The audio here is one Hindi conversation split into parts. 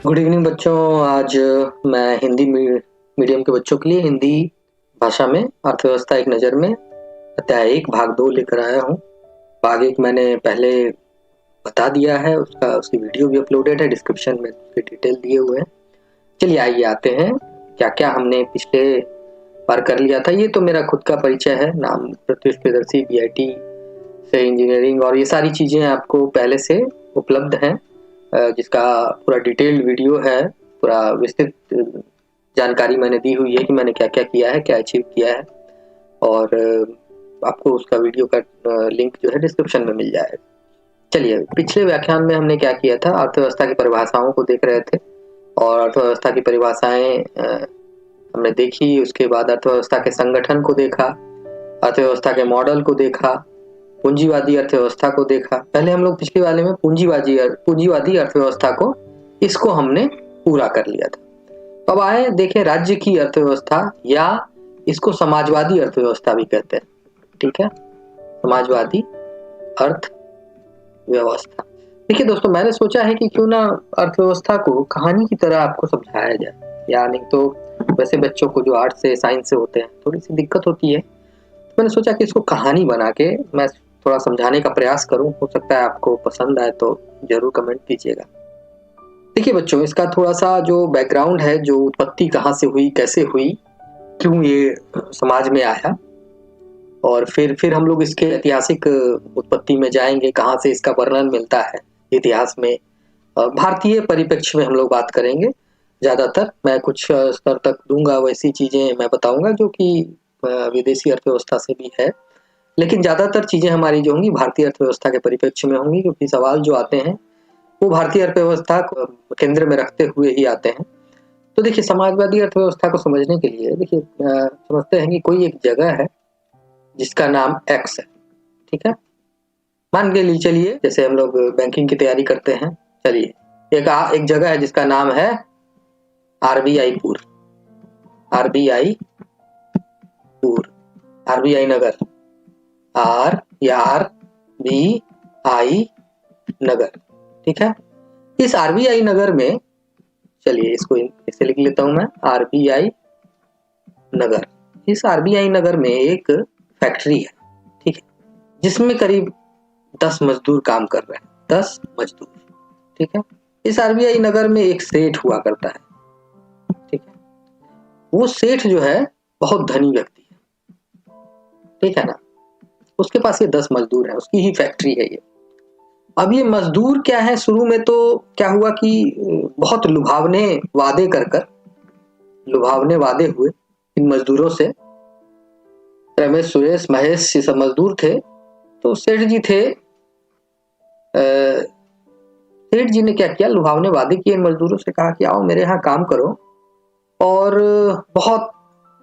गुड इवनिंग बच्चों। आज मैं हिंदी मीडियम के बच्चों के लिए हिंदी भाषा में अर्थव्यवस्था एक नज़र में अध्याय 1 भाग 2 लेकर आया हूँ। भाग 1 मैंने पहले बता दिया है, उसकी वीडियो भी अपलोडेड है, डिस्क्रिप्शन में उसके डिटेल दिए हुए हैं। चलिए आइए आते हैं क्या क्या हमने पिछले बार कर लिया था। ये तो मेरा खुद का परिचय है, नाम प्रत्युष प्रियदर्शी, BIT से इंजीनियरिंग, और ये सारी चीज़ें आपको पहले से उपलब्ध हैं, जिसका पूरा डिटेल्ड वीडियो है, पूरा विस्तृत जानकारी मैंने दी हुई है कि मैंने क्या क्या किया है, क्या अचीव किया है, और आपको उसका वीडियो का लिंक जो है डिस्क्रिप्शन में मिल जाएगा। चलिए, पिछले व्याख्यान में हमने क्या किया था, अर्थव्यवस्था की परिभाषाओं को देख रहे थे, और अर्थव्यवस्था की परिभाषाएं हमने देखी। उसके बाद अर्थव्यवस्था के संगठन को देखा, अर्थव्यवस्था के मॉडल को देखा, पूंजीवादी अर्थव्यवस्था को देखा। पहले हम लोग पिछले वाले में पूंजीवादी अर्थव्यवस्था को इसको हमने पूरा कर लिया था। अब आए देखें राज्य की अर्थव्यवस्था, या इसको समाजवादी अर्थव्यवस्था भी कहते हैं। ठीक है, समाजवादी अर्थव्यवस्था। देखिए दोस्तों, मैंने सोचा है कि क्यों ना अर्थव्यवस्था को कहानी की तरह आपको समझाया जाए, या नहीं तो वैसे बच्चों को जो आर्ट्स से साइंस से होते हैं थोड़ी सी दिक्कत होती है, तो मैंने सोचा कि इसको कहानी बना के मैं थोड़ा समझाने का प्रयास करूं। हो सकता है आपको पसंद आए तो जरूर कमेंट कीजिएगा। देखिए बच्चों, इसका थोड़ा सा जो बैकग्राउंड है, जो उत्पत्ति कहाँ से हुई, कैसे हुई, क्यों ये समाज में आया, और फिर हम लोग इसके ऐतिहासिक उत्पत्ति में जाएंगे, कहाँ से इसका वर्णन मिलता है इतिहास में। भारतीय परिप्रेक्ष्य में हम लोग बात करेंगे ज़्यादातर। मैं कुछ स्तर तक दूंगा, वैसी चीज़ें मैं बताऊंगा जो कि विदेशी अर्थव्यवस्था से भी है, लेकिन ज़्यादातर चीज़ें हमारी जो होंगी भारतीय अर्थव्यवस्था के परिप्रेक्ष्य में होंगी, क्योंकि सवाल जो आते हैं वो भारतीय अर्थव्यवस्था को केंद्र में रखते हुए ही आते हैं। तो देखिए, समाजवादी अर्थव्यवस्था को समझने के लिए देखिए, समझते हैं कि कोई एक जगह है जिसका नाम X है। ठीक है, मान के लिए चलिए, जैसे हम लोग बैंकिंग की तैयारी करते हैं, चलिए एक जगह है जिसका नाम है RBI पुर, RBI पुर, RBI नगर, RBI नगर। ठीक है, इस RBI नगर में, चलिए इसको इसे लिख लेता हूं मैं, RBI नगर। इस RBI नगर में एक फैक्ट्री है, ठीक है, जिसमें करीब 10 मजदूर काम कर रहे हैं, 10 मजदूर। ठीक है, इस RBI नगर में एक सेठ हुआ करता है। ठीक है, वो सेठ जो है बहुत धनी व्यक्ति है। ठीक है ना, उसके पास ये 10 मजदूर है, उसकी ही फैक्ट्री है ये। अब ये मजदूर क्या है, शुरू में तो क्या हुआ कि बहुत लुभावने वादे हुए इन मजदूरों से। रमेश, सुरेश, महेश, ये सब मजदूर थे। तो सेठ जी ने क्या किया, लुभावने वादे किए इन मजदूरों से, कहा कि आओ मेरे यहाँ काम करो और बहुत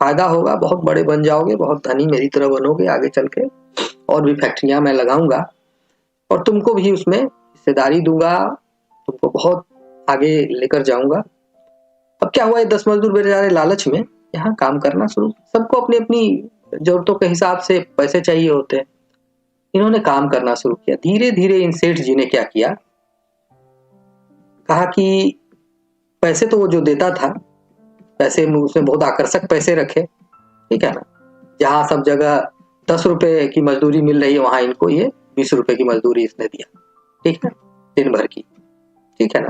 फायदा होगा, बहुत बड़े बन जाओगे, बहुत धनी मेरी तरह बनोगे आगे चल के, और भी फैक्ट्रियां मैं लगाऊंगा और तुमको भी उसमें हिस्सेदारी दूंगा, तुमको बहुत आगे लेकर जाऊंगा। अब क्या हुआ, ये 10 मजदूर बेचारे लालच में यहाँ काम करना शुरू, सबको अपनी अपनी जरूरतों के हिसाब से पैसे चाहिए होते हैं, इन्होंने काम करना शुरू किया। धीरे धीरे इन सेठ जी ने क्या किया, कहा कि पैसे तो वो जो देता था, पैसे में उसने बहुत आकर्षक पैसे रखे। ठीक है ना, जहां सब जगह 10 रुपए की मजदूरी मिल रही है, वहां इनको ये 20 रुपए की मजदूरी इसने दिया। ठीक है, दिन भर की। ठीक है ना,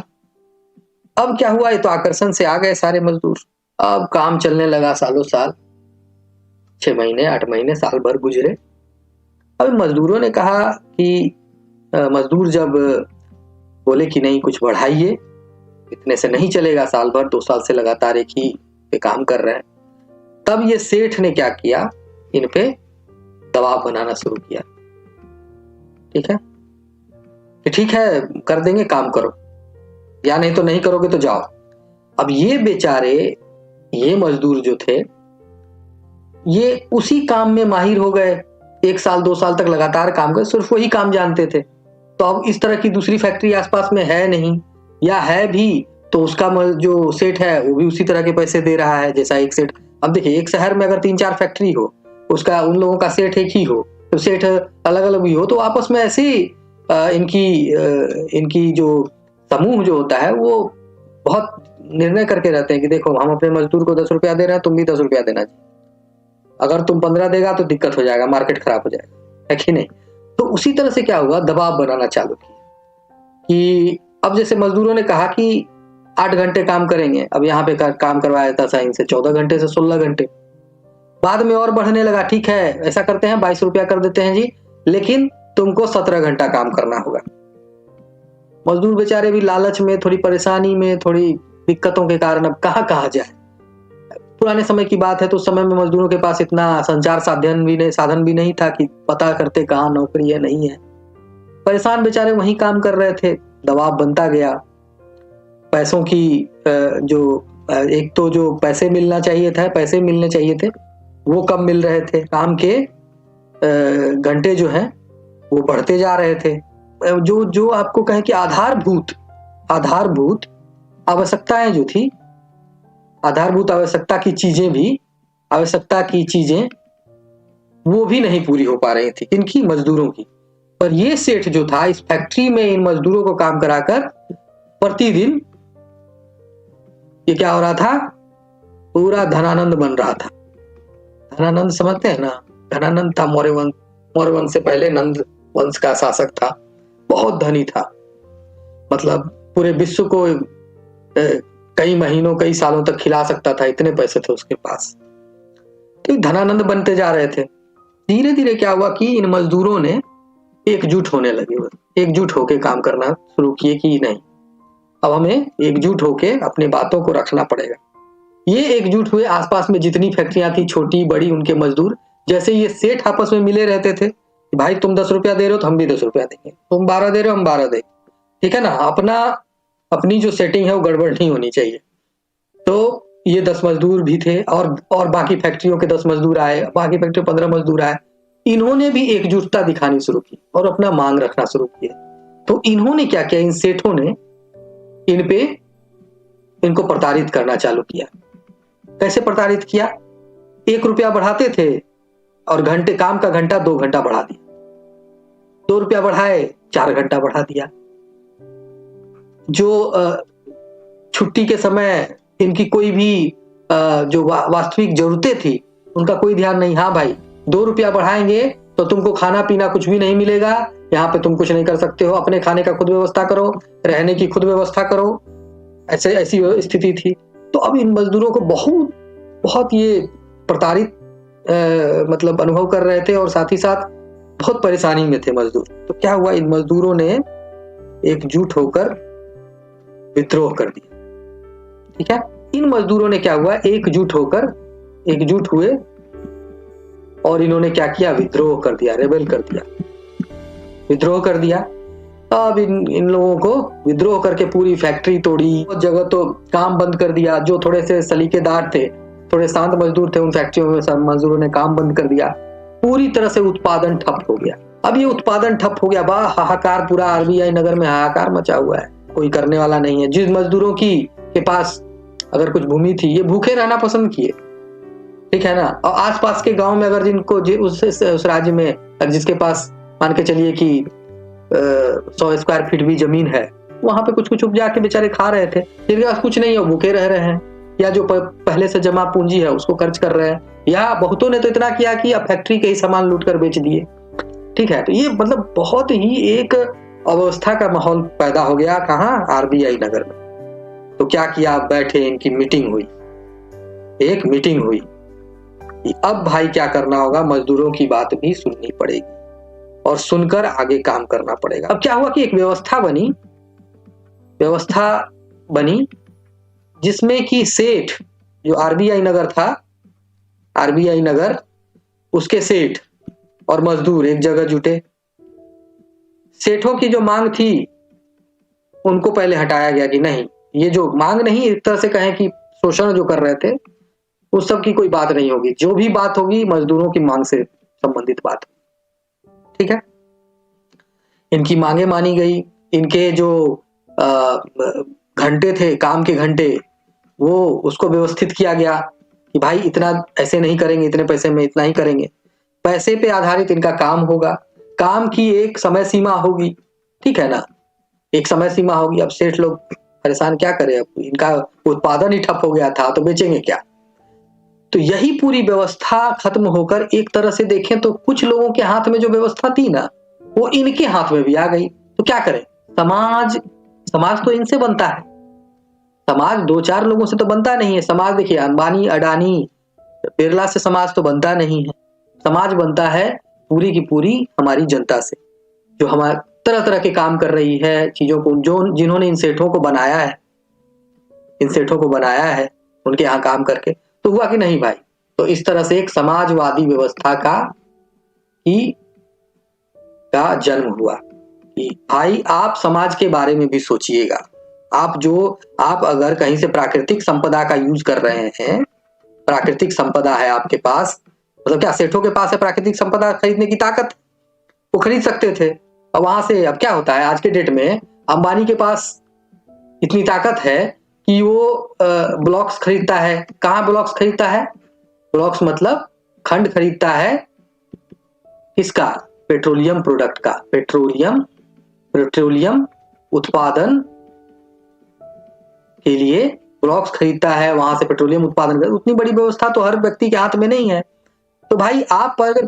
अब क्या हुआ, ये तो आकर्षण से आ गए सारे मजदूर। अब काम चलने लगा सालों साल, 6 महीने, 8 महीने, साल भर गुजरे। अब मजदूरों ने कहा कि मजदूर जब बोले कि नहीं कुछ बढ़ाइए, इतने से नहीं चलेगा, साल भर 2 साल से लगातार एक ही पे काम कर रहे हैं, तब ये सेठ ने क्या किया, इन पे दबाव बनाना शुरू किया। ठीक है, कि ठीक है कर देंगे, काम करो, या नहीं तो नहीं करोगे तो जाओ। अब ये बेचारे, ये मजदूर जो थे, ये उसी काम में माहिर हो गए, 1 साल 2 साल तक लगातार काम कर, सिर्फ वही काम जानते थे। तो अब इस तरह की दूसरी फैक्ट्री आसपास में है नहीं, या है भी तो उसका जो सेठ है वो भी उसी तरह के पैसे दे रहा है जैसा एक सेठ। अब देखिए, एक शहर में अगर 3-4 फैक्ट्री हो, उसका उन लोगों का सेठ एक ही हो, तो सेठ अलग अलग भी हो, तो आपस में ऐसी इनकी जो समूह जो होता है वो बहुत निर्णय करके रहते हैं कि देखो हम अपने मजदूर को 10 रुपया दे रहे हैं, तुम भी 10 रुपया देना चाहिए। अगर तुम 15 देगा तो दिक्कत हो जाएगा, मार्केट खराब हो जाएगा, है कि नहीं? तो उसी तरह से क्या हुआ, दबाव बनाना चालू किया कि अब जैसे मजदूरों ने कहा कि 8 घंटे काम करेंगे, अब यहाँ पे काम करवाया जाता था इनसे 14 घंटे से 16 घंटे। बाद में और बढ़ने लगा, ठीक है ऐसा करते हैं 22 रुपया कर देते हैं जी, लेकिन तुमको 17 घंटा काम करना होगा। मजदूर बेचारे भी लालच में, थोड़ी परेशानी में, थोड़ी दिक्कतों के कारण अब कहाँ जाए। पुराने समय की बात है तो उस समय में मजदूरों के पास इतना संचार साधन भी नहीं था कि पता करते कहाँ नौकरी है नहीं है। परेशान बेचारे वहीं काम कर रहे थे, दबाव बनता गया। पैसों की एक तो जो पैसे मिलने चाहिए थे वो कम मिल रहे थे, काम के घंटे जो हैं वो बढ़ते जा रहे थे। जो आपको कहे कि आधारभूत आवश्यकताएं जो थी, आधारभूत आवश्यकता की चीजें वो भी नहीं पूरी हो पा रही थी, इनकी मजदूरों की। पर ये सेठ जो था इस फैक्ट्री में इन मजदूरों को काम कराकर प्रतिदिन ये क्या हो रहा था, पूरा धनानंद बन रहा था। धनानंद समझते हैं ना, धनानंद था मौर्य वंश से पहले नंद वंश का शासक था, बहुत धनी था, मतलब पूरे विश्व को कई महीनों कई सालों तक खिला सकता था, इतने पैसे थे उसके पास। तो धनानंद बनते जा रहे थे। धीरे धीरे क्या हुआ कि इन मजदूरों ने एकजुट होने लगे, एकजुट होके काम करना शुरू किए कि नहीं अब हमें एकजुट होके अपनी बातों को रखना पड़ेगा। ये एकजुट हुए, आसपास में जितनी फैक्ट्रियां थी छोटी बड़ी, उनके मजदूर, जैसे ये सेठ आपस में मिले रहते थे, भाई तुम 10 रुपया दे रहे हो तो हम भी 10 रुपया देंगे, तुम 12 दे रहे हो हम 12 देंगे, ठीक है ना, अपनी जो सेटिंग है वो गड़बड़ नहीं होनी चाहिए। तो ये 10 मजदूर भी थे और बाकी फैक्ट्रियों के 10 मजदूर आए, बाकी फैक्ट्री 15 मजदूर आए। इन्होंने भी एकजुटता दिखानी शुरू की और अपना मांग रखना शुरू किया। तो इन्होंने क्या किया, इन सेठों ने इनको प्रताड़ित करना चालू किया। कैसे प्रताड़ित किया, 1 रुपया बढ़ाते थे और काम का घंटा 2 घंटा बढ़ा दिया, 2 रुपया बढ़ाए 4 घंटा बढ़ा दिया। जो छुट्टी के समय इनकी कोई भी जो वास्तविक जरूरतें थी उनका कोई ध्यान नहीं, हाँ भाई 2 रुपया बढ़ाएंगे तो तुमको खाना पीना कुछ भी नहीं मिलेगा, यहाँ पे तुम कुछ नहीं कर सकते हो, अपने खाने का खुद व्यवस्था करो, रहने की खुद व्यवस्था करो, ऐसी स्थिति थी। तो अब इन मजदूरों को बहुत ये प्रताड़ित मतलब अनुभव कर रहे थे और साथ ही साथ बहुत परेशानी में थे मजदूर। तो क्या हुआ, इन मजदूरों ने एकजुट होकर विद्रोह कर दिया, ठीक है। इन मजदूरों ने क्या हुआ, एकजुट हुए और इन्होंने क्या किया, विद्रोह कर दिया, रेबेल कर दिया, विद्रोह कर दिया। अब इन लोगों को विद्रोह करके पूरी फैक्ट्री तोड़ी, जगह तो काम बंद कर दिया। जो थोड़े से सलीकेदार थे, थोड़े शांत मजदूर थे, उन फैक्ट्रियों में सब मजदूरों ने काम बंद कर दिया। पूरी तरह से उत्पादन ठप हो गया। अब ये उत्पादन ठप हो गया, बड़ा हाहाकार, पूरा आरबीआई नगर में हाहाकार मचा हुआ है, कोई करने वाला नहीं है। जिस मजदूरों के पास अगर कुछ भूमि थी, ये भूखे रहना पसंद किए, ठीक है ना। और आसपास के गांव में अगर जिनको उस राज्य में जिसके पास मान के चलिए कि 100 स्क्वायर फीट भी जमीन है, वहां पे कुछ उपजा के बेचारे खा रहे थे। जिनके पास कुछ नहीं है, भूखे रह रहे हैं, या जो पहले से जमा पूंजी है उसको खर्च कर रहे हैं, या बहुतों ने तो इतना किया कि अब फैक्ट्री के ही सामान लूट कर बेच दिए, ठीक है। तो ये मतलब बहुत ही एक अवस्था का माहौल पैदा हो गया, कहाँ, आरबीआई नगर में। तो क्या किया, बैठे, इनकी मीटिंग हुई, एक मीटिंग हुई कि अब भाई क्या करना होगा, मजदूरों की बात भी सुननी पड़ेगी और सुनकर आगे काम करना पड़ेगा। अब क्या हुआ कि एक व्यवस्था बनी जिसमें कि सेठ, जो आरबीआई नगर था, आरबीआई नगर, उसके सेठ और मजदूर एक जगह जुटे। सेठों की जो मांग थी उनको पहले हटाया गया कि नहीं, ये जो मांग नहीं, एक तरह से कहें कि शोषण जो कर रहे थे, उस सब की कोई बात नहीं होगी, जो भी बात होगी मजदूरों की मांग से संबंधित बात, ठीक है। इनकी मांगे मानी गई। इनके जो घंटे थे, काम के घंटे, वो उसको व्यवस्थित किया गया कि भाई इतना ऐसे नहीं करेंगे, इतने पैसे में इतना ही करेंगे, पैसे पे आधारित इनका काम होगा, काम की एक समय सीमा होगी, ठीक है ना, एक समय सीमा होगी। अब सेठ लोग परेशान क्या करें, अब इनका उत्पादन ही ठप हो गया था तो बेचेंगे क्या। तो यही पूरी व्यवस्था खत्म होकर एक तरह से देखें तो कुछ लोगों के हाथ में जो व्यवस्था थी ना, वो इनके हाथ में भी आ गई। तो क्या करें, समाज समाज तो इनसे बनता है, समाज दो चार लोगों से तो बनता नहीं है। समाज देखिए, अंबानी अडानी बिरला से समाज तो बनता नहीं है। समाज बनता है पूरी की पूरी हमारी जनता से, जो हमारे तरह तरह के काम कर रही है, चीजों को जो जिन्होंने इन सेठों को बनाया है, इन सेठों को बनाया है उनके यहाँ काम करके। तो हुआ कि नहीं भाई। तो इस तरह से एक समाजवादी व्यवस्था ही का जन्म हुआ कि भाई आप समाज के बारे में भी सोचिएगा। आप अगर कहीं से प्राकृतिक संपदा का यूज कर रहे हैं, प्राकृतिक संपदा है आपके पास, मतलब क्या सेठों के पास है प्राकृतिक संपदा खरीदने की ताकत, वो खरीद सकते थे। और वहां से अब क्या होता है, आज के डेट में अंबानी के पास इतनी ताकत है कि वो ब्लॉक्स खरीदता है। कहाँ ब्लॉक्स खरीदता है, ब्लॉक्स मतलब खंड खरीदता है किसका, पेट्रोलियम प्रोडक्ट का, पेट्रोलियम उत्पादन के लिए ब्लॉक्स खरीदता है, वहां से पेट्रोलियम उत्पादन कर। उतनी बड़ी व्यवस्था तो हर व्यक्ति के हाथ में नहीं है। तो भाई आप अगर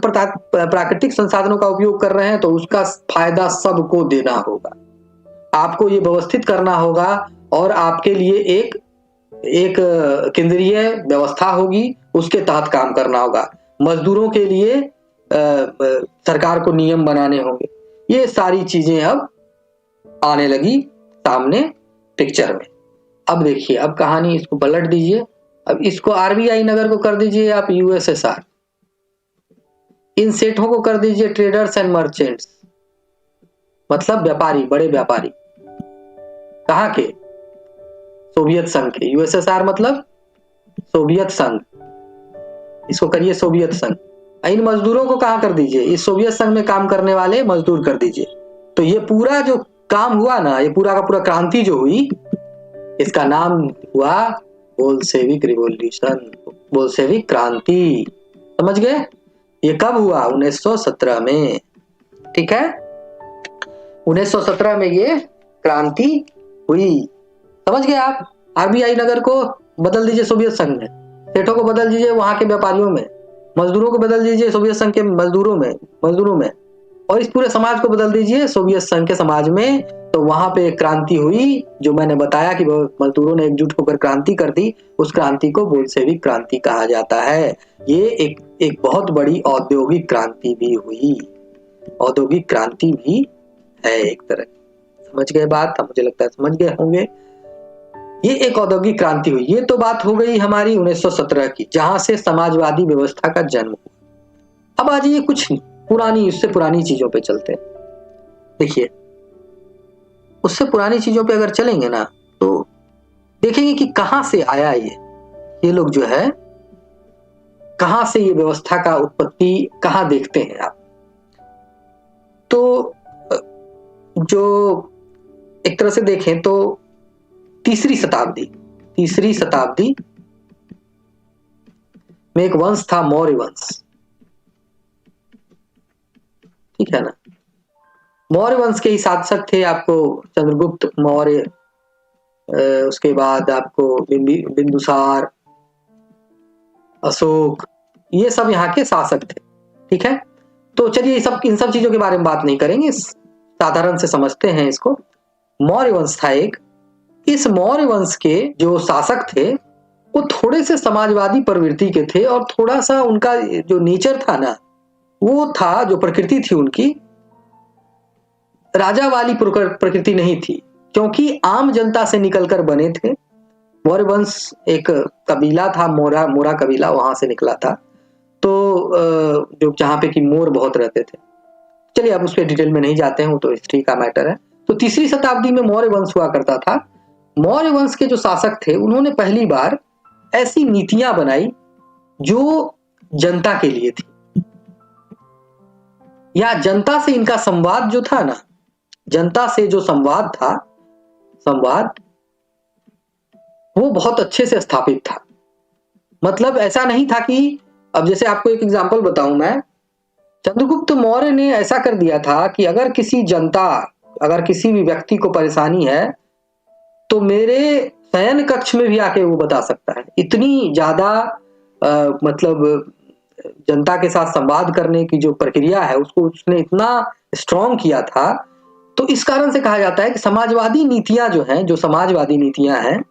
प्राकृतिक संसाधनों का उपयोग कर रहे हैं तो उसका फायदा सबको देना होगा, आपको ये व्यवस्थित करना होगा और आपके लिए एक केंद्रीय व्यवस्था होगी, उसके तहत काम करना होगा। मजदूरों के लिए सरकार को नियम बनाने होंगे। ये सारी चीजें अब आने लगी सामने पिक्चर में। अब देखिए, अब कहानी इसको पलट दीजिए, अब इसको आरबीआई नगर को कर दीजिए आप यूएसएसआर, इन सेठों को कर दीजिए ट्रेडर्स एंड मर्चेंट्स, मतलब व्यापारी, बड़े व्यापारी। कहाँ के, सोवियत संघ के। यूएसएसआर मतलब सोवियत संघ, इसको करिए सोवियत संघ। इन मजदूरों को कहाँ कर दीजिए, इस सोवियत संघ में काम करने वाले मजदूर कर दीजिए। तो ये पूरा जो काम हुआ ना, ये पूरा का पूरा क्रांति जो हुई, इसका नाम हुआ बोल्शेविक रिवॉल्यूशन, बोल्शेविक क्रांति। समझ गए। ये कब हुआ, 1917 में। ठीक है, 1917 में ये क्रांति हुई। समझ गए आप। आरबीआई नगर को बदल दीजिए सोवियत संघ में, सेठों को बदल दीजिए वहां के व्यापारियों में, मजदूरों को बदल दीजिए सोवियत संघ के मजदूरों में, और इस पूरे समाज को बदल दीजिए सोवियत संघ के समाज में। तो वहां पे एक क्रांति हुई, जो मैंने बताया कि मजदूरों ने एकजुट होकर क्रांति कर दी। उस क्रांति को बोल्शेविक क्रांति कहा जाता है। ये एक बहुत बड़ी औद्योगिक क्रांति भी हुई, औद्योगिक क्रांति भी है एक तरह। समझ गए बात, मुझे लगता है समझ गए होंगे। ये एक औद्योगिक क्रांति हुई। ये तो बात हो गई हमारी 1917 की, जहां से समाजवादी व्यवस्था का जन्म हुआ। अब आज ये कुछ पुरानी, उससे पुरानी चीजों पे चलते हैं। देखिए, उससे पुरानी चीजों पे अगर चलेंगे ना तो देखेंगे कि कहां से आया ये लोग जो है, कहां से ये व्यवस्था का उत्पत्ति कहां देखते हैं आप। तो जो एक तरह से देखें तो तीसरी शताब्दी में एक वंश था, मौर्य वंश। ठीक है ना। मौर्य वंश के ही शासक थे आपको चंद्रगुप्त मौर्य, उसके बाद आपको बिंदुसार, अशोक, ये सब यहाँ के शासक थे। ठीक है। तो चलिए इन सब चीजों के बारे में बात नहीं करेंगे, साधारण से समझते हैं इसको। मौर्य वंश था एक। इस मौर्य वंश के जो शासक थे वो थोड़े से समाजवादी प्रवृत्ति के थे, और थोड़ा सा उनका जो नेचर था ना, वो था, जो प्रकृति थी उनकी, राजा वाली प्रकृति नहीं थी, क्योंकि आम जनता से निकलकर बने थे। मौर्य वंश एक कबीला था, मोरा कबीला, वहां से निकला था। तो जो जहां पे कि मोर बहुत रहते थे। चलिए अब उस पर डिटेल में नहीं जाते हैं, वो तो हिस्ट्री का मैटर है। तो तीसरी शताब्दी में मौर्य वंश हुआ करता था। मौर्य वंश के जो शासक थे उन्होंने पहली बार ऐसी नीतियां बनाई जो जनता के लिए थी, या जनता से इनका संवाद जो था ना, जनता से जो संवाद था, वो बहुत अच्छे से स्थापित था। मतलब ऐसा नहीं था कि, अब जैसे आपको एक एग्जांपल बताऊं मैं, चंद्रगुप्त मौर्य ने ऐसा कर दिया था कि अगर किसी भी व्यक्ति को परेशानी है तो मेरे शयन कक्ष में भी आके वो बता सकता है। इतनी ज्यादा मतलब जनता के साथ संवाद करने की जो प्रक्रिया है उसको उसने इतना स्ट्रॉन्ग किया था। तो इस कारण से कहा जाता है कि समाजवादी नीतियां जो हैं, जो समाजवादी नीतियां हैं,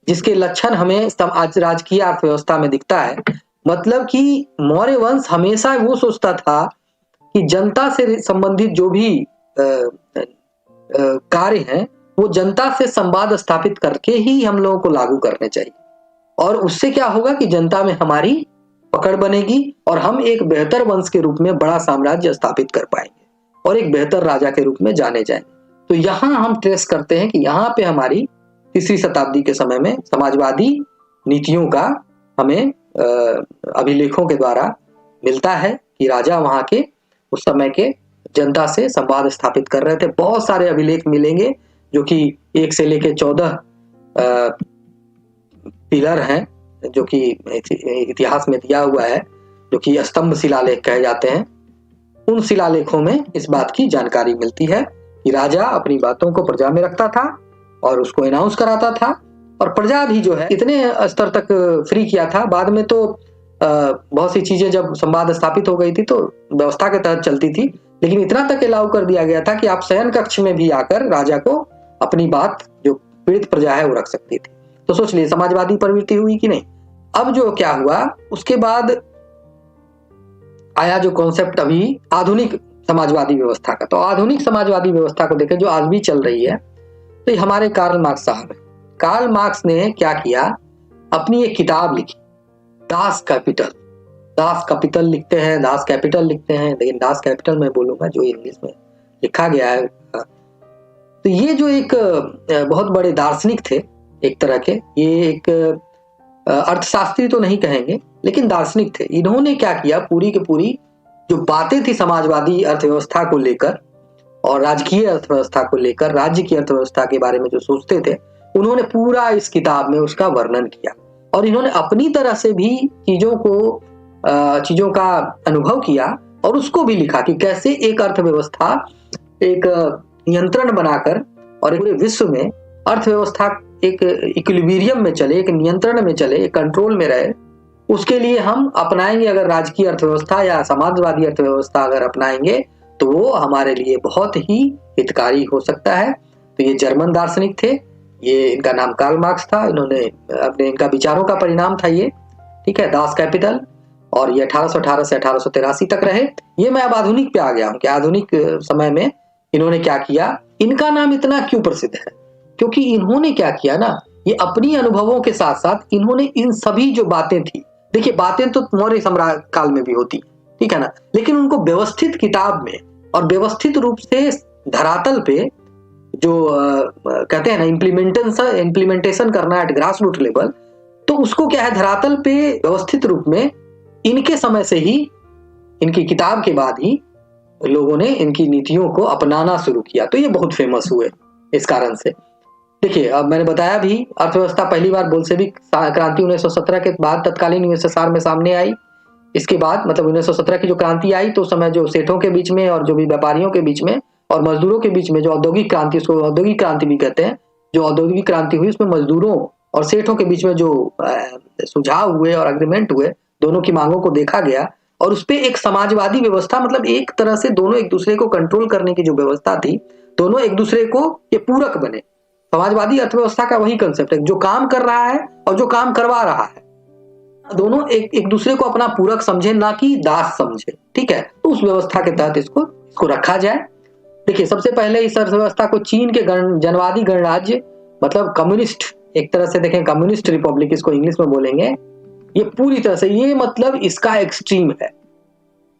जिसके लक्षण हमें आज राजकीय अर्थव्यवस्था में दिखता है, मतलब कि मौर्य वंश हमेशा वो सोचता था कि जनता से संबंधित जो भी कार्य हैं वो जनता से संवाद स्थापित करके ही हम लोगों को लागू करने चाहिए, और उससे क्या होगा कि जनता में हमारी पकड़ बनेगी और हम एक बेहतर वंश के रूप में बड़ा साम्राज्य स्थापित कर पाएंगे और एक बेहतर राजा के रूप में जाने जाएंगे। तो यहाँ हम ट्रेस करते हैं कि यहाँ पे हमारी 3री शताब्दी के समय में समाजवादी नीतियों का हमें अभिलेखों के द्वारा मिलता है कि राजा वहां के उस समय के जनता से संवाद स्थापित कर रहे थे। बहुत सारे अभिलेख मिलेंगे जो कि 1 से लेकर 14 पिलर हैं जो कि इतिहास में दिया हुआ है, जो कि स्तंभ शिलालेख कहे जाते हैं। उन शिलालेखों में इस बात की जानकारी मिलती है कि राजा अपनी बातों को प्रजा में रखता था और उसको अनाउंस कराता था, और प्रजा भी जो है इतने स्तर तक फ्री किया था। बाद में तो बहुत सी चीजें जब संवाद स्थापित हो गई थी तो व्यवस्था के तहत चलती थी, लेकिन इतना तक अलाउ कर दिया गया था कि आप शयन कक्ष में भी आकर राजा को अपनी बात जो पीड़ित प्रजा है वो रख सकती थी। तो सोच लिए समाजवादी प्रवृत्ति हुई कि नहीं। अब जो क्या हुआ उसके बाद आया जो कॉन्सेप्ट अभी आधुनिक समाजवादी व्यवस्था का। तो आधुनिक समाजवादी व्यवस्था को देखें जो आज भी चल रही है, तो हमारे कार्ल मार्क्स साहब है। कार्ल मार्क्स ने क्या किया, अपनी एक किताब लिखी, दास कैपिटल। दास कैपिटल लिखते हैं, दास कैपिटल लिखते हैं, लेकिन दास कैपिटल मैं बोलूंगा जो इंग्लिश में लिखा गया है। तो ये जो एक बहुत बड़े दार्शनिक थे एक तरह के, ये एक अर्थशास्त्री तो नहीं कहेंगे लेकिन दार्शनिक थे। इन्होंने क्या किया, पूरी की पूरी जो बातें थी समाजवादी अर्थव्यवस्था को लेकर और राजकीय अर्थव्यवस्था को लेकर, राज्य की अर्थव्यवस्था के बारे में जो सोचते थे, उन्होंने पूरा इस किताब में उसका वर्णन किया। और इन्होंने अपनी तरह से भी चीजों का अनुभव किया और उसको भी लिखा कि कैसे एक अर्थव्यवस्था एक नियंत्रण बनाकर और पूरे विश्व में अर्थव्यवस्था एक इक्विलिब्रियम में चले, एक नियंत्रण में चले, एक कंट्रोल में रहे। उसके लिए हम अपनाएंगे अगर राजकीय अर्थव्यवस्था या समाजवादी अर्थव्यवस्था अगर अपनाएंगे तो वो हमारे लिए बहुत ही हितकारी हो सकता है। तो ये जर्मन दार्शनिक थे, ये इनका नाम कार्ल मार्क्स था। इन्होंने अपने इनका विचारों का परिणाम था ये, ठीक है, दास कैपिटल, और ये 1818 से 1883 तक रहे। ये मैं अब आधुनिक पे आ गया हूँ कि आधुनिक समय में इन्होंने क्या किया। इनका नाम इतना क्यों प्रसिद्ध है, क्योंकि इन्होंने क्या किया ना, ये अपनी अनुभवों के साथ साथ इन्होंने इन सभी जो बातें थी, देखिए बातें तो मौर्य सम्राट काल में भी होती, ठीक है ना, लेकिन उनको व्यवस्थित किताब में और व्यवस्थित रूप से धरातल पे जो कहते हैं ना इम्प्लीमेंटेशन करना एट ग्रास रूट लेवल, तो उसको क्या है, धरातल पे व्यवस्थित रूप में इनके समय से ही, इनकी किताब के बाद ही लोगों ने इनकी नीतियों को अपनाना शुरू किया। तो ये बहुत फेमस हुए इस कारण से। देखिए अब मैंने बताया भी, अर्थव्यवस्था पहली बार बोल्शेविक क्रांति 1917 के बाद तत्कालीन यूएसएसआर में सामने आई। इसके बाद मतलब 1917 की जो क्रांति आई तो उस समय जो सेठों के बीच में और जो भी व्यापारियों के बीच में और मजदूरों के बीच में जो औद्योगिक क्रांति, उसको औद्योगिक क्रांति भी कहते हैं, जो औद्योगिक क्रांति हुई उसमें मजदूरों और सेठों के बीच में जो सुझाव हुए और अग्रीमेंट हुए, दोनों की मांगों को देखा गया और उस पर एक समाजवादी व्यवस्था, मतलब एक तरह से दोनों एक दूसरे को कंट्रोल करने की जो व्यवस्था थी, दोनों एक दूसरे को ये पूरक बने। समाजवादी अर्थव्यवस्था का वही कंसेप्ट है, जो काम कर रहा है और जो काम करवा रहा है, दोनों एक दूसरे को अपना पूरक समझे, ना कि दास समझे, ठीक है। तो उस व्यवस्था के तहत इसको रखा जाए। देखिए सबसे पहले इस अर्थव्यवस्था को चीन के जनवादी गणराज्य, मतलब कम्युनिस्ट, एक तरह से देखें कम्युनिस्ट रिपब्लिक इसको इंग्लिश में बोलेंगे, ये पूरी तरह से, ये मतलब इसका एक्सट्रीम है,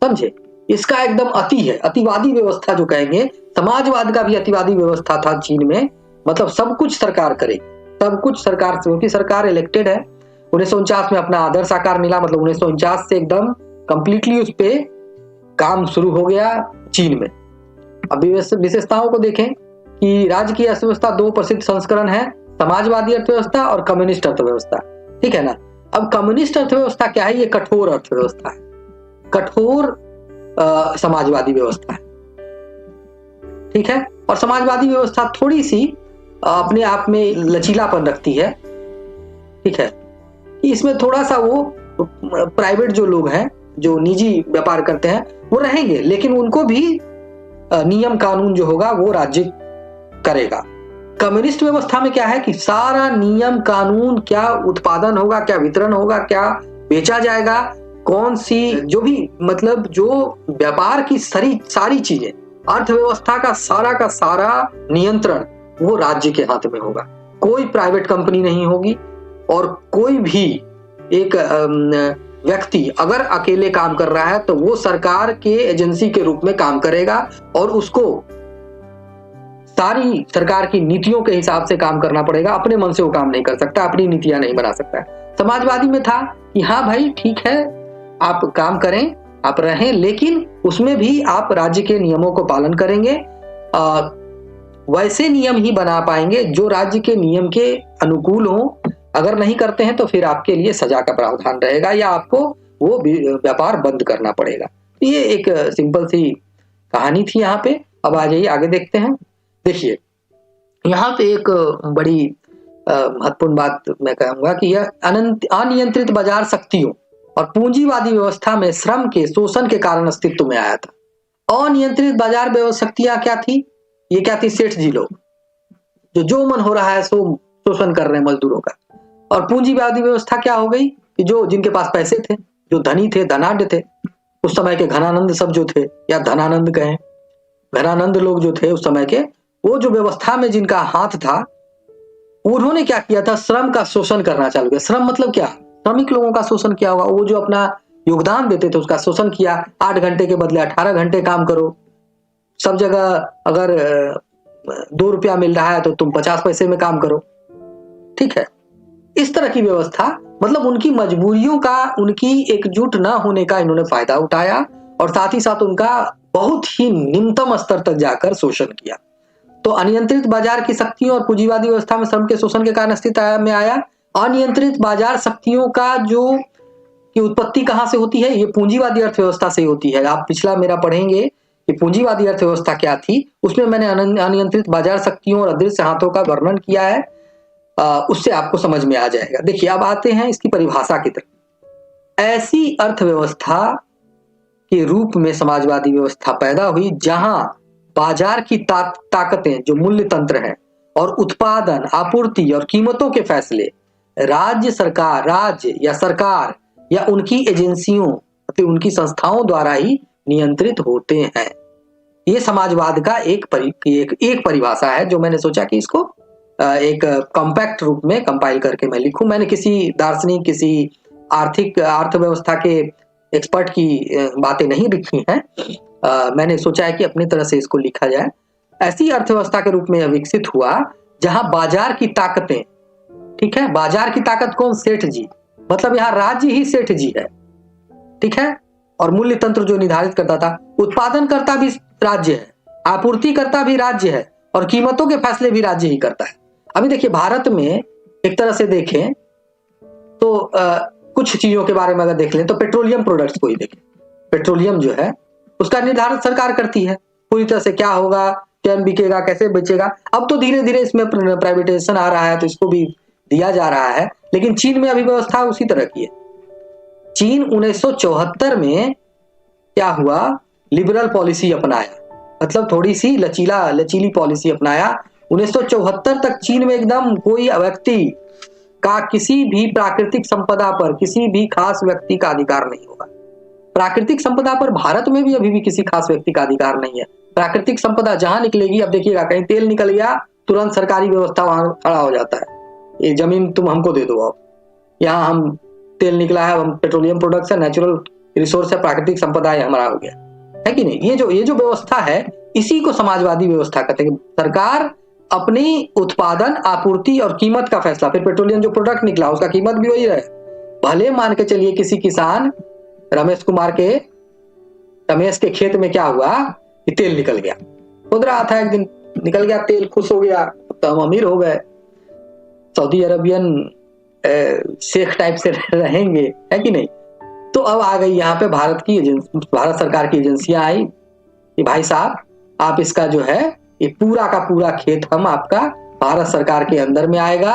समझे, इसका एकदम अति है, अतिवादी व्यवस्था जो कहेंगे। समाजवाद का भी अतिवादी व्यवस्था था चीन में, मतलब सब कुछ सरकार करे, सब कुछ सरकार, क्योंकि सरकार इलेक्टेड है। 1949 में अपना आदर्श आकार मिला, मतलब 1949 से एकदम कंप्लीटली उस पे काम शुरू हो गया चीन में। अब विशेषताओं को देखें कि राज्य की अर्थव्यवस्था 2 प्रसिद्ध संस्करण है, समाजवादी अर्थव्यवस्था और कम्युनिस्ट अर्थव्यवस्था, ठीक है ना। अब कम्युनिस्ट अर्थव्यवस्था क्या है, ये कठोर अर्थव्यवस्था है, कठोर समाजवादी व्यवस्था है, ठीक है। और समाजवादी व्यवस्था थोड़ी सी अपने आप में लचीलापन रखती है, ठीक है। इसमें थोड़ा सा वो प्राइवेट जो लोग हैं, जो निजी व्यापार करते हैं, वो रहेंगे, लेकिन उनको भी नियम कानून जो होगा वो राज्य करेगा। कम्युनिस्ट व्यवस्था में क्या है कि सारा नियम कानून, क्या उत्पादन होगा, क्या वितरण होगा, क्या बेचा जाएगा, कौन सी जो भी मतलब जो व्यापार की सारी चीजें, अर्थव्यवस्था का सारा नियंत्रण वो राज्य के हाथ में होगा। कोई प्राइवेट कंपनी नहीं होगी और कोई भी एक व्यक्ति अगर अकेले काम कर रहा है तो वो सरकार के एजेंसी के रूप में काम करेगा और उसको सारी सरकार की नीतियों के हिसाब से काम करना पड़ेगा। अपने मन से वो काम नहीं कर सकता, अपनी नीतियां नहीं बना सकता। समाजवादी में था कि हाँ भाई ठीक है, आप काम करें, आप रहें, लेकिन उसमें भी आप राज्य के नियमों को पालन करेंगे। वैसे नियम ही बना पाएंगे जो राज्य के नियम के अनुकूल हो। अगर नहीं करते हैं तो फिर आपके लिए सजा का प्रावधान रहेगा या आपको वो व्यापार बंद करना पड़ेगा। ये एक सिंपल सी कहानी थी यहाँ पे। अब आ जाइए आगे देखते हैं। देखिए यहाँ पे एक बड़ी महत्वपूर्ण बात मैं कहूंगा कि यह अनियंत्रित बाजार शक्तियों और पूंजीवादी व्यवस्था में श्रम के शोषण के कारण अस्तित्व में आया था। अनियंत्रित बाजार शक्तियां क्या थी? ये क्या थी? सेठ जी लोग जो मन हो रहा है सो शोषण कर रहे हैं मजदूरों का। और पूंजीवादी व्यवस्था क्या हो गई कि जो जिनके पास पैसे थे, जो धनी थे, धनाढ्य थे, उस समय के घनानंद सब जो थे, या धनानंद कहें, घनानंद लोग जो थे उस समय के, वो जो व्यवस्था में जिनका हाथ था, उन्होंने क्या किया था? श्रम का शोषण करना चालू किया। श्रम मतलब क्या? श्रमिक लोगों का शोषण किया होगा। वो जो अपना योगदान देते थे उसका शोषण किया। 8 घंटे के बदले 18 घंटे काम करो। सब जगह अगर 2 रुपया मिल रहा है तो तुम 50 पैसे में काम करो, ठीक है। इस तरह की व्यवस्था, मतलब उनकी मजबूरियों का, उनकी एकजुट ना होने का इन्होंने फायदा उठाया और साथ ही साथ उनका बहुत ही निम्नतम स्तर तक जाकर शोषण किया। तो अनियंत्रित बाजार की शक्तियों और पूंजीवादी व्यवस्था में श्रम के शोषण के कारण अस्तित्व में आया। अनियंत्रित बाजार शक्तियों का जो की उत्पत्ति कहां से होती है? ये पूंजीवादी अर्थव्यवस्था से होती है। आप पिछला मेरा पढ़ेंगे कि पूंजीवादी अर्थव्यवस्था क्या थी, उसमें मैंने अनियंत्रित बाजार शक्तियों और अदृश्य हाथों का वर्णन किया है। उससे आपको समझ में आ जाएगा। देखिए अब आते हैं इसकी परिभाषा की तरफ। ऐसी अर्थव्यवस्था के रूप में समाजवादी व्यवस्था पैदा हुई जहां बाजार की ताकतें, जो मूल्य तंत्र है, और उत्पादन, आपूर्ति और कीमतों के फैसले राज्य या सरकार या उनकी एजेंसियों, उनकी संस्थाओं द्वारा ही नियंत्रित होते हैं। ये समाजवाद का एक परिभाषा है जो मैंने सोचा कि इसको एक कॉम्पैक्ट रूप में कंपाइल करके मैं लिखूं। मैंने किसी दार्शनिक, किसी अर्थव्यवस्था के एक्सपर्ट की बातें नहीं लिखी हैं। मैंने सोचा है कि अपनी तरह से इसको लिखा जाए। ऐसी अर्थव्यवस्था के रूप में विकसित हुआ जहां बाजार की ताकतें, ठीक है, बाजार की ताकत कौन? सेठ जी, मतलब यहाँ राज्य ही सेठ जी है, ठीक है। और मूल्य तंत्र जो निर्धारित करता था, उत्पादनकर्ता भी राज्य है, आपूर्तिकर्ता भी राज्य है, और कीमतों के फैसले भी राज्य ही करता है। अभी देखिए भारत में एक तरह से देखें तो कुछ चीजों के बारे में अगर देख लें तो पेट्रोलियम प्रोडक्ट्स को ही देखें। पेट्रोलियम जो है उसका निर्धारण सरकार करती है पूरी तरह से, क्या होगा, क्या बिकेगा, कैसे बेचेगा। अब तो धीरे धीरे इसमें प्राइवेटाइजेशन आ रहा है तो इसको भी दिया जा रहा है, लेकिन चीन में अभी व्यवस्था उसी तरह की है। चीन 1974 में क्या हुआ? लिबरल पॉलिसी अपनाया, मतलब थोड़ी सी लचीली पॉलिसी अपनाया। 1974 तक चीन में एकदम कोई व्यक्ति का किसी भी प्राकृतिक संपदा पर, किसी भी खास व्यक्ति का अधिकार नहीं होगा। प्राकृतिक संपदा पर भारत में भी अभी भी किसी खास व्यक्ति का अधिकार नहीं है। प्राकृतिक संपदा जहां निकलेगी, अब देखिएगा कहीं तेल निकल गया, तुरंत सरकारी व्यवस्था वहां खड़ा हो जाता है, ये जमीन तुम हमको दे दो। अब यहाँ हम तेल निकला है, हम पेट्रोलियम प्रोडक्ट्स है, नेचुरल रिसोर्स है, प्राकृतिक संपदा है, हमारा हो गया, है कि नहीं? ये जो व्यवस्था है इसी को समाजवादी व्यवस्था कहते हैं। सरकार अपनी उत्पादन, आपूर्ति और कीमत का फैसला, फिर पेट्रोलियम जो प्रोडक्ट निकला उसका कीमत भी वही रहे। भले मान के चलिए किसी किसान रमेश के खेत में क्या हुआ कि तेल निकल गया, खुद रहा था, एक दिन निकल गया तेल, खुश हो गया, तो हम अमीर हो गए, सऊदी अरबियन शेख टाइप से रहेंगे, है कि नहीं? तो अब आ गई यहाँ पे भारत सरकार की एजेंसियां आई कि भाई साहब आप इसका जो है ये पूरा का पूरा खेत हम आपका भारत सरकार के अंदर में आएगा।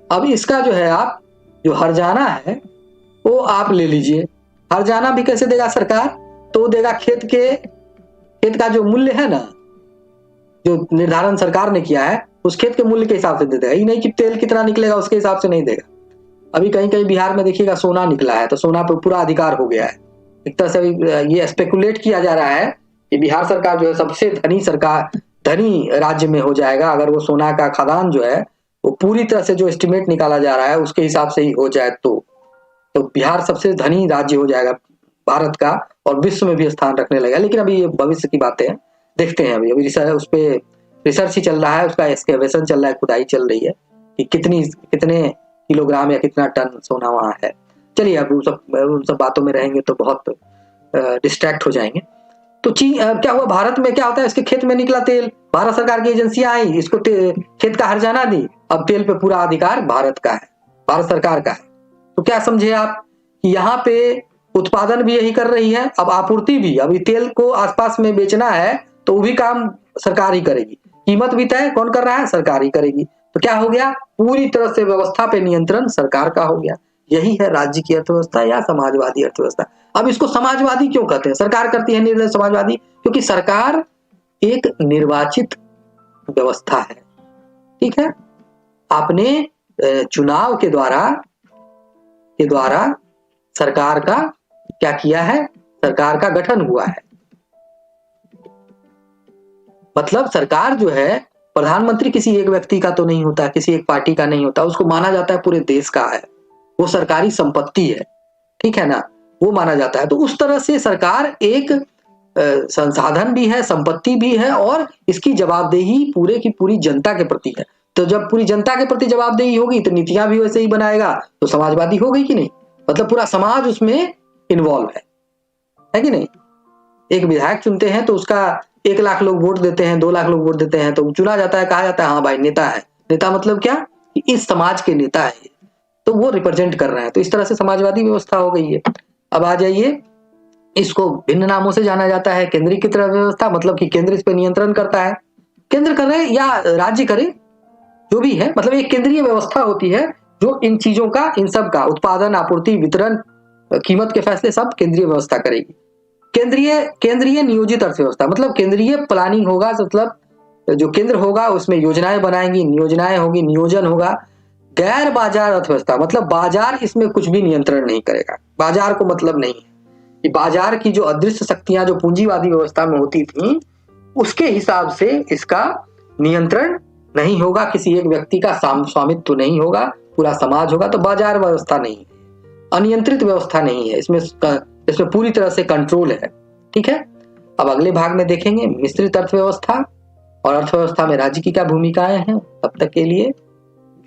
अब इसका जो है आप जो हर्जाना है वो आप ले लीजिए। हर्जाना भी कैसे देगा सरकार? तो देगा खेत का जो मूल्य है ना, जो निर्धारण सरकार ने किया है उस खेत के मूल्य के हिसाब से दे देगा। ये नहीं कि तेल कितना निकलेगा उसके हिसाब से नहीं देगा। अभी कहीं कहीं बिहार में देखिएगा सोना निकला है तो सोना पर पूरा अधिकार हो गया है। एक तरह से ये स्पेकुलेट किया जा रहा है कि बिहार सरकार जो है सबसे धनी राज्य में हो जाएगा अगर वो सोना का खदान जो है वो पूरी तरह से जो एस्टिमेट निकाला जा रहा है उसके हिसाब से ही हो जाए तो बिहार सबसे धनी राज्य हो जाएगा भारत का और विश्व में भी स्थान रखने लगेगा। लेकिन अभी ये भविष्य की बातें हैं, देखते हैं। अभी उस पर रिसर्च ही चल रहा है, उसका एक्सकेवेशन चल रहा है, खुदाई चल रही है कि कितने किलोग्राम या कितना टन सोना वहां है। चलिए अब उन सब बातों में रहेंगे तो बहुत डिस्ट्रैक्ट हो जाएंगे। तो क्या हुआ, भारत में क्या होता है, इसके खेत में निकला तेल, भारत सरकार की एजेंसियां आई, इसको खेत का हर्जाना दी, अब तेल पे पूरा अधिकार भारत का है, भारत सरकार का है। तो क्या समझे आप कि यहाँ पे उत्पादन भी यही कर रही है, अब आपूर्ति भी, अभी तेल को आसपास में बेचना है तो वो भी काम सरकार ही करेगी, कीमत भी तय कौन कर रहा है, सरकार ही करेगी। तो क्या हो गया, पूरी तरह से व्यवस्था पे नियंत्रण सरकार का हो गया। यही है राज्य की अर्थव्यवस्था या समाजवादी अर्थव्यवस्था। अब इसको समाजवादी क्यों कहते हैं? सरकार करती है निर्णय समाजवादी, क्योंकि सरकार एक निर्वाचित व्यवस्था है, ठीक है। आपने चुनाव के द्वारा सरकार का क्या किया है, सरकार का गठन हुआ है। मतलब सरकार जो है प्रधानमंत्री किसी एक व्यक्ति का तो नहीं होता, किसी एक पार्टी का नहीं होता, उसको माना जाता है पूरे देश का है, वो सरकारी संपत्ति है, ठीक है ना, वो माना जाता है। तो उस तरह से सरकार एक संसाधन भी है, संपत्ति भी है और इसकी जवाबदेही पूरे की पूरी जनता के प्रति है। तो जब पूरी जनता के प्रति जवाबदेही होगी तो नीतियां भी वैसे ही बनाएगा, तो समाजवादी हो गई कि नहीं। मतलब पूरा समाज उसमें इन्वॉल्व है कि नहीं। एक विधायक चुनते हैं तो उसका 1 लाख लोग वोट देते हैं, 2 लाख लोग वोट देते हैं, तो चुना जाता है, कहा जाता है हाँ भाई नेता है। नेता मतलब क्या, कि इस समाज के नेता है, तो वो रिप्रेजेंट कर रहे हैं। तो इस तरह से समाजवादी व्यवस्था हो गई है। अब आ जाइए, इसको भिन्न नामों से जाना जाता है। केंद्रीकृत व्यवस्था, मतलब कि केंद्र इस पर नियंत्रण करता है, केंद्र करे या राज्य करे जो भी है, मतलब एक केंद्रीय व्यवस्था होती है जो इन चीजों का, इन सब का उत्पादन, आपूर्ति, वितरण, कीमत के फैसले सब केंद्रीय व्यवस्था करेगी। केंद्रीय नियोजित अर्थव्यवस्था, मतलब केंद्रीय प्लानिंग होगा, मतलब जो केंद्र होगा उसमें योजनाएं बनाएंगी, नियोजनाएं होगी, नियोजन होगा। गैर बाजार अर्थव्यवस्था, मतलब बाजार इसमें कुछ भी नियंत्रण नहीं करेगा, बाजार को मतलब नहीं है कि बाजार की जो अदृश्य शक्तियां जो पूंजीवादी व्यवस्था में होती थी उसके हिसाब से इसका नियंत्रण नहीं होगा, किसी एक व्यक्ति का स्वामित्व नहीं होगा, पूरा समाज होगा। तो बाजार व्यवस्था नहीं है, अनियंत्रित व्यवस्था नहीं है, इसमें पूरी तरह से कंट्रोल है, ठीक है। अब अगले भाग में देखेंगे मिश्रित अर्थव्यवस्था और अर्थव्यवस्था में राज्य की क्या भूमिकाएं हैं। तब तक के लिए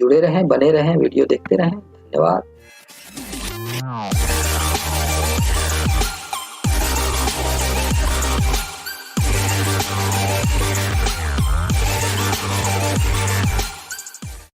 जुड़े रहें, बने रहें, वीडियो देखते रहें। धन्यवाद।